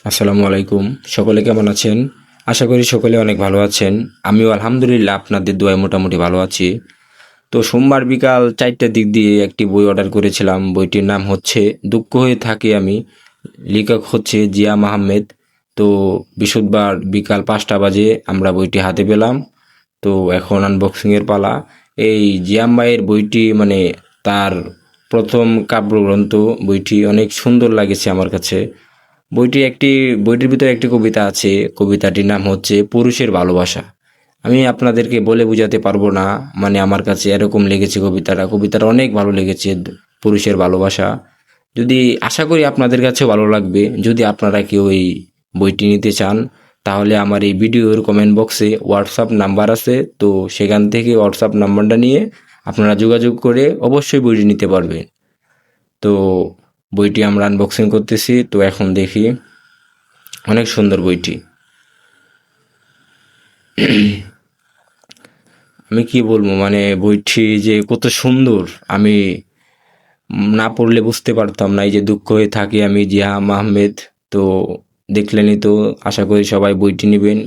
আসসালামু আলাইকুম। সকলে কেমন আছেন? আশা করি সকলে অনেক ভালো আছেন। আমিও আলহামদুলিল্লাহ আপনাদের দোয়ায় মোটামুটি ভালো আছি। তো সোমবার বিকাল 4টার দিক দিয়ে একটি বই অর্ডার করেছিলাম। বইটির নাম হচ্ছে দুঃখ হয়ে থাকি আমি। লেখক হচ্ছে জিয়া আহমেদ। তো বৃহস্পতিবার বিকাল 5টা বাজে আমরা বইটি হাতে পেলাম। তো এখন আনবক্সিংয়ের পালা। এই জিয়া ভাইয়ের বইটি মানে তার প্রথম কাব্যগ্রন্থ। বইটি অনেক সুন্দর লাগেছে আমার কাছে। বইটির ভিতরে একটি কবিতা আছে। কবিতাটির নাম হচ্ছে পুরুষের ভালোবাসা। আমি আপনাদেরকে বলে বোঝাতে পারবো না, মানে আমার কাছে এরকম লেগেছে কবিতাটা অনেক ভালো লেগেছে। পুরুষের ভালোবাসা, যদি আশা করি আপনাদের কাছেও ভালো লাগবে। যদি আপনারা কেউ এই বইটি নিতে চান, তাহলে আমার এই ভিডিওর কমেন্ট বক্সে হোয়াটসঅ্যাপ নাম্বার আছে, তো সেখান থেকে হোয়াটসঅ্যাপ নাম্বারটা নিয়ে আপনারা যোগাযোগ করে অবশ্যই বইটি নিতে পারবেন। তো বইটি আমরা আনবক্সিং করতেছি। তো এখন দেখি, অনেক সুন্দর বইটি। আমি কি বলবো, মানে বইটি যে কত সুন্দর, আমি না পড়লে বুঝতে পারতাম না। এই যে দুঃখ হয়ে থাকি আমি, জিয়া আহমেদ। তো দেখলেনই তো, আশা করি সবাই বইটি নেবেন।